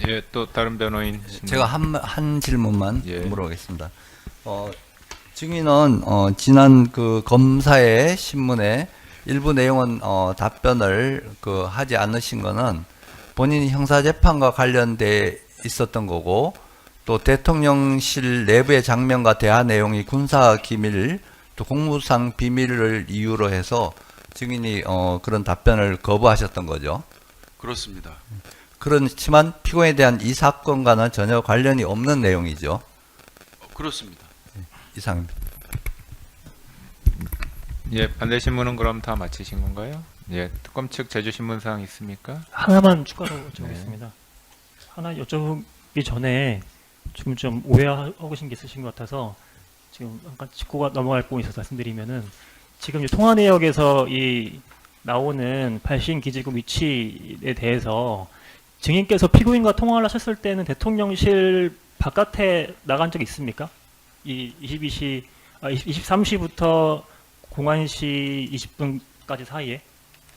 예, 또 다른 변호인. 제가 한 질문만 예. 물어보겠습니다. 증인은 지난 그 검사의 신문에 일부 내용은 답변을 하지 않으신 거는 본인이 형사재판과 관련돼 있었던 거고, 또 대통령실 내부의 장면과 대화 내용이 군사 기밀 또 공무상 비밀을 이유로 해서 증인이 그런 답변을 거부하셨던 거죠. 그렇습니다. 그렇지만 피고인에 대한 이 사건과는 전혀 관련이 없는 내용이죠. 그렇습니다. 이상입니다. 예, 반대 신문은 그럼 다 마치신 건가요? 예, 특검 측 제주 신문 사항 있습니까? 하나만 추가로 여쭤보겠습니다. 하나 여쭤보기 전에 지금 좀 오해하고 계신 게 있으신 것 같아서 지금 잠깐 짚고 넘어갈 부분이 있어서 말씀드리면은 지금 이 통화 내역에서 이 나오는 발신 기지국 위치에 대해서 증인께서 피고인과 통화를 하셨을 때는 대통령실 바깥에 나간 적 있습니까? 이 23시부터 01시 20분까지 사이에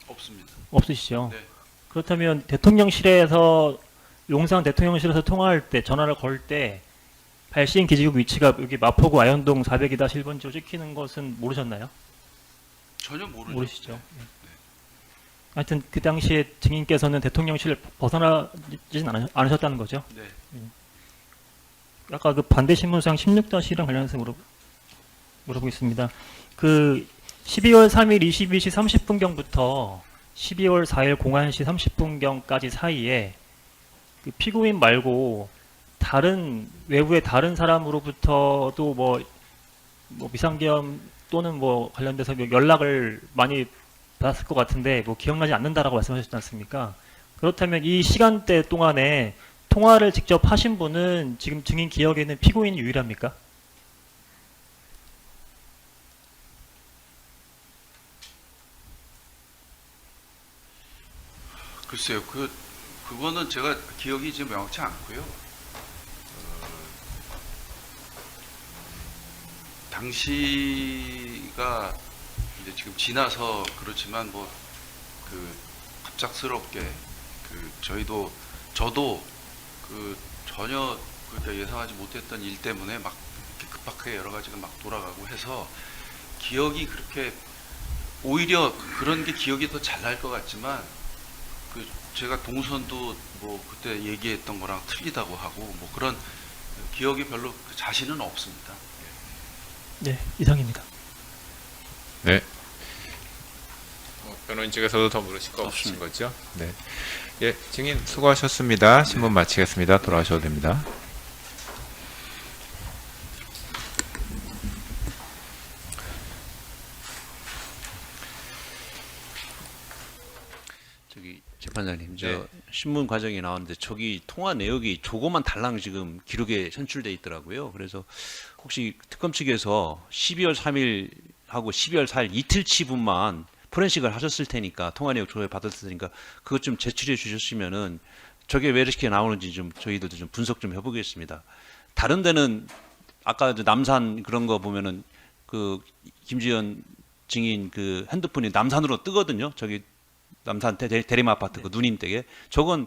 없습니다. 없으시죠? 네. 그렇다면 대통령실에서 용산 대통령실에서 통화할 때 전화를 걸 때 발신 기지국 위치가 여기 마포구 아현동 400-1번지로 찍히는 것은 모르셨나요? 전혀 모르죠. 모르시죠? 네. 네. 하여튼 그 당시에 증인께서는 대통령실을 벗어나지는 않으셨다는 거죠? 네. 아까 그 반대 신문상 16-1랑 관련해서 물어보겠습니다. 그 12월 3일 22시 30분경부터 12월 4일 01시 30분경까지 사이에 그 피고인 말고 다른 외부의 다른 사람으로부터도 뭐 비상계엄 또는 뭐 관련돼서 연락을 많이 받았을 것 같은데 뭐 기억나지 않는다라고 말씀하셨지 않습니까? 그렇다면 이 시간대 동안에 통화를 직접 하신 분은 지금 증인 기억에는 피고인이 유일합니까? 글쎄요. 그거는 제가 기억이 지금 명확치 않고요. 당시가 이제 지금 지나서 그렇지만 뭐 갑작스럽게 저도 전혀 예상하지 못했던 일 때문에 막 이렇게 급하게 여러 가지가 막 돌아가고 해서 기억이 그렇게 오히려 그런 게 기억이 더 잘 날 것 같지만 제가 동선도 뭐 그때 얘기했던 거랑 틀리다고 하고 뭐 그런 기억이 별로 자신은 없습니다. 네, 이상입니다. 네. 변호인 측에서도 더 물으실 거 없으신 거죠? 네. 예, 증인 수고하셨습니다. 신문 마치겠습니다. 돌아가셔도 됩니다. 저기 재판장님, 저 네. 신문 과정에 나왔는데 저기 통화 내역이 조그만 달랑 지금 기록에 현출돼 있더라고요. 그래서 혹시 특검 측에서 12월 3일하고 12월 4일 이틀치분만 포렌식을 하셨을 테니까 통화 내역 조회 받았을 테니까 그것 좀 제출해 주셨으면은 저게 왜 이렇게 나오는지 좀 저희들도 좀 분석 좀 해보겠습니다. 다른 데는 아까 남산 그런 거 보면은 그 김지현 증인 그 핸드폰이 남산으로 뜨거든요. 저기 남산 대림 아파트 그 누님 댁에 저건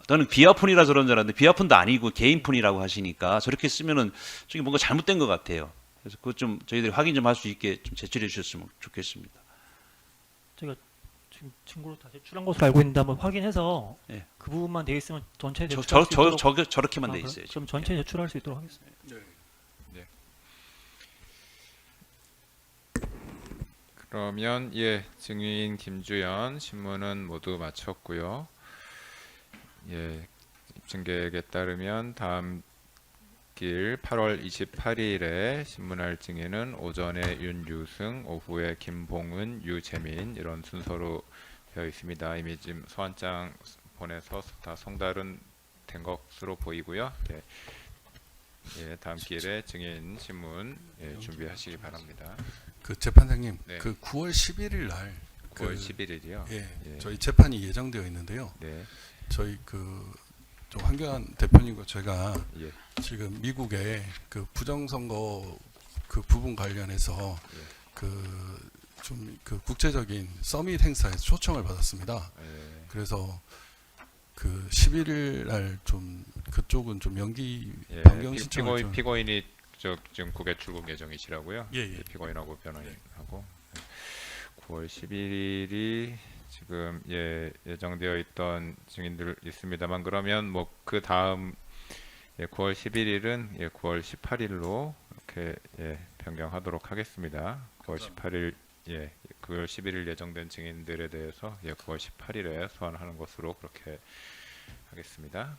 저는 비아폰이라 저런 줄 알았는데 비아폰도 아니고 개인 폰이라고 하시니까 저렇게 쓰면은 저기 뭔가 잘못된 것 같아요. 그래서 그것 좀 저희들이 확인 좀 할 수 있게 좀 제출해 주셨으면 좋겠습니다. 제가 지금 증거로 다 제출한 것으로 알고 있는데 한번 확인해서 네. 그 부분만 되어 있으면 전체 제출할 수 있도록 저렇게만 돼 그럼? 있어요. 그럼 전체 제출할 수 있도록 하겠습니다. 그러면 예, 증인 김주연 신문은 모두 마쳤고요. 예, 입증계획에 따르면 다음 길 8월 28일에 신문할 증인은 오전에 윤유승, 오후에 김봉은, 유재민 이런 순서로 되어 있습니다. 이미 지금 소환장 보내서 다 송달은 된 것으로 보이고요. 예, 예, 다음 길에 증인 신문 예, 준비하시기 바랍니다. 그 재판장님, 네. 그 9월 11일 날 9월 11일이요. 예, 예. 저희 재판이 예정되어 있는데요. 네, 저희 좀 황교안 대표님과 제가 예, 지금 미국의 그 부정선거 그 부분 관련해서 좀 국제적인 서밋 행사에 초청을 받았습니다. 예, 그래서 그 11일 날 좀 그쪽은 좀 연기 예, 변경 신청을 좀 피고인이 지금 국외 출국 예정이시라고요? 예, 예. 피고인하고 변호인하고 9월 11일이 지금 예정되어 있던 증인들 있습니다만, 그러면 뭐 그 다음 9월 11일은 9월 18일로 이렇게 변경하도록 하겠습니다. 9월 18일 9월 11일 예정된 증인들에 대해서 9월 18일에 소환하는 것으로 그렇게 하겠습니다.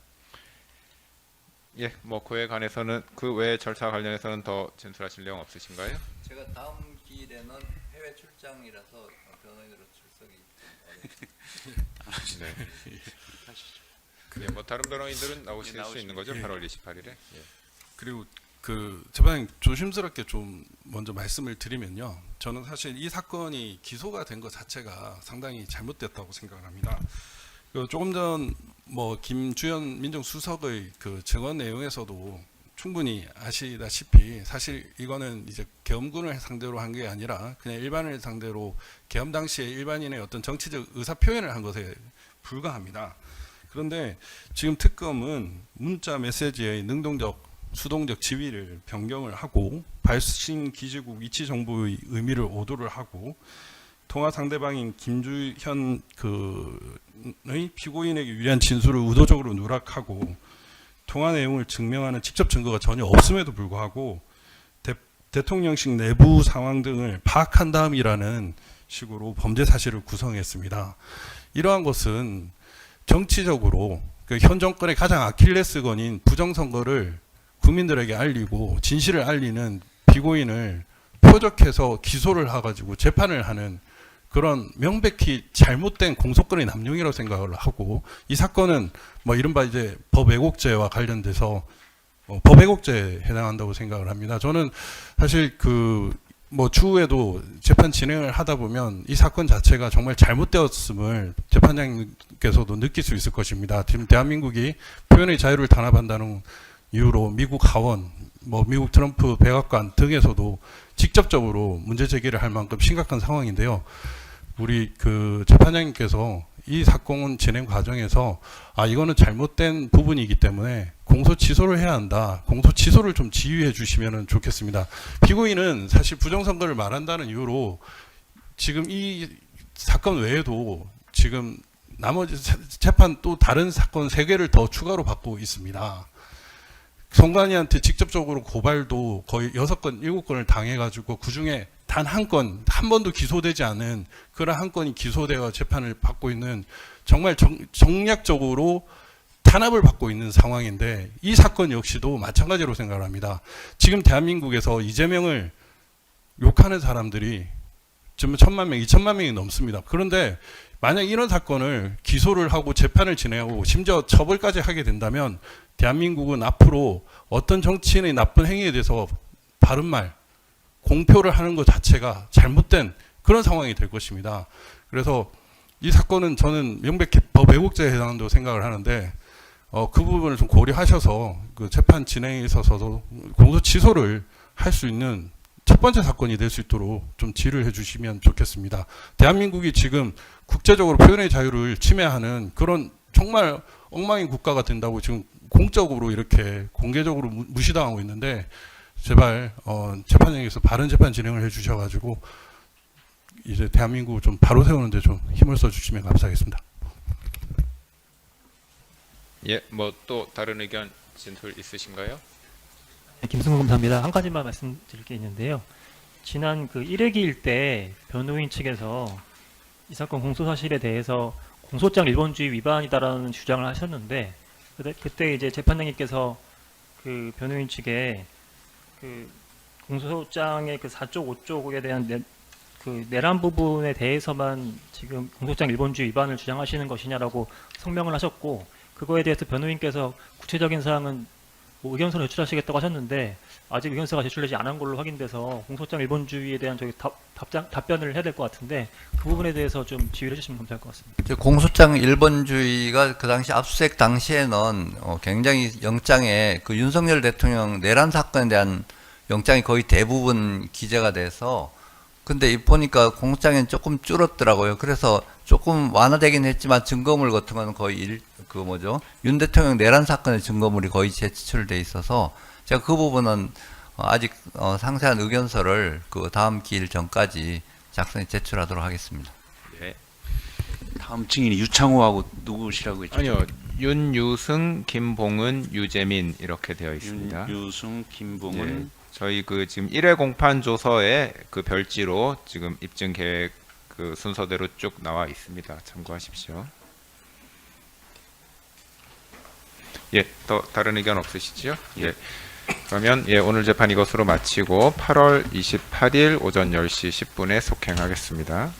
뭐 그에 관해서는 그 외 절차 관련해서는 더 진술하실 내용 없으신가요? 제가 다음 기일에는 해외 출장이라서 변호인으로 출석이 네. 뭐 다른 변호인들은 나오실 수 있는 거죠? 예. 8월 28일에. 그리고 그 재판장님 조심스럽게 좀 먼저 말씀을 드리면요. 저는 사실 이 사건이 기소가 된 것 자체가 상당히 잘못됐다고 생각을 합니다. 그 조금 전 뭐 김주현 민정수석의 그 증언 내용에서도 충분히 아시다시피 사실 이거는 이제 계엄군을 상대로 한 게 아니라 그냥 일반을 상대로 계엄 당시에 일반인의 어떤 정치적 의사 표현을 한 것에 불과합니다. 그런데 지금 특검은 문자 메시지의 능동적 수동적 지위를 변경을 하고 발신 기지국 위치 정보의 의미를 오도를 하고 통화 상대방인 김주현 그의 피고인에게 유리한 진술을 의도적으로 누락하고 통화 내용을 증명하는 직접 증거가 전혀 없음에도 불구하고 대통령실 내부 상황 등을 파악한 다음이라는 식으로 범죄 사실을 구성했습니다. 이러한 것은 정치적으로 그 현 정권의 가장 아킬레스건인 부정선거를 국민들에게 알리고 진실을 알리는 피고인을 표적해서 기소를 해가지고 재판을 하는 그런 명백히 잘못된 공소권의 남용이라고 생각을 하고, 이 사건은 뭐 이른바 이제 법 왜곡죄와 관련돼서 법 왜곡죄에 해당한다고 생각을 합니다. 저는 사실 뭐 추후에도 재판 진행을 하다 보면 이 사건 자체가 정말 잘못되었음을 재판장님께서도 느낄 수 있을 것입니다. 지금 대한민국이 표현의 자유를 단합한다는 이유로 미국 하원, 뭐 미국 트럼프 백악관 등에서도 직접적으로 문제 제기를 할 만큼 심각한 상황인데요. 우리 그 재판장님께서 이 사건 진행 과정에서 이거는 잘못된 부분이기 때문에 공소 취소를 해야 한다. 공소 취소를 좀 지휘해 주시면 좋겠습니다. 피고인은 사실 부정선거를 말한다는 이유로 지금 이 사건 외에도 지금 나머지 재판 또 다른 사건 3개를 더 추가로 받고 있습니다. 선관위한테 직접적으로 고발도 거의 6건, 7건을 당해가지고 그중에 단 한 건, 한 번도 기소되지 않은 그런 한 건이 기소되어 재판을 받고 있는 정말 정략적으로 탄압을 받고 있는 상황인데, 이 사건 역시도 마찬가지로 생각을 합니다. 지금 대한민국에서 이재명을 욕하는 사람들이 지금 1,000만 명, 2,000만 명이 넘습니다. 그런데 만약 이런 사건을 기소를 하고 재판을 진행하고 심지어 처벌까지 하게 된다면 대한민국은 앞으로 어떤 정치인의 나쁜 행위에 대해서 바른 말, 공표를 하는 것 자체가 잘못된 그런 상황이 될 것입니다. 그래서 이 사건은 저는 명백히 법 왜곡죄에 해당한다고 생각을 하는데 그 부분을 좀 고려하셔서 그 재판 진행에 있어서도 공소 취소를 할 수 있는 첫 번째 사건이 될 수 있도록 좀 지휘를 해주시면 좋겠습니다. 대한민국이 지금 국제적으로 표현의 자유를 침해하는 그런 정말 엉망인 국가가 된다고 지금 공적으로 이렇게 공개적으로 무시당하고 있는데, 제발 재판장에서 바른 재판 진행을 해주셔가지고 이제 대한민국을 좀 바로 세우는데 좀 힘을 써주시면 감사하겠습니다. 뭐 또 다른 의견 진술 있으신가요? 네, 김승훈 검사입니다. 한 가지만 말씀드릴 게 있는데요. 지난 그 1회기일 때 변호인 측에서 이 사건 공소 사실에 대해서 공소장 일본주의 위반이다라는 주장을 하셨는데, 그때 이제 재판장님께서 그 변호인 측에 그 공소장의 그 4쪽, 5쪽에 대한 그 내란 부분에 대해서만 지금 공소장 일본주의 위반을 주장하시는 것이냐라고 성명을 하셨고, 그거에 대해서 변호인께서 구체적인 사항은 뭐 의견서를 제출하시겠다고 하셨는데 아직 의견서가 제출되지 않은 걸로 확인돼서 공소장 일본주의에 대한 저기 답변을 해야 될 것 같은데, 그 부분에 대해서 좀 지휘를 해주시면 감사할 것 같습니다. 공소장 일본주의가 그 당시 압수수색 당시에는 굉장히 영장에 그 윤석열 대통령 내란 사건에 대한 영장이 거의 대부분 기재가 돼서 근데 이 보니까 공소장에는 조금 줄었더라고요. 그래서 조금 완화되긴 했지만 증거물 같은 거는 거의 윤 대통령 내란 사건의 증거물이 거의 제출돼 있어서 제가 그 부분은 아직 상세한 의견서를 그 다음 기일 전까지 작성해 제출하도록 하겠습니다. 예. 다음 증인이 유창호하고 누구시라고 했죠? 아니요. 윤유승, 김봉은, 유재민 이렇게 되어 있습니다. 윤유승, 김봉은 예. 저희 그 지금 1회 공판 조서에 그 별지로 지금 입증 계획 그 순서대로 쭉 나와 있습니다. 참고하십시오. 예, 더 다른 의견 없으시죠? 예. 그러면 예, 오늘 재판 이것으로 마치고 8월 28일 오전 10시 10분에 속행하겠습니다.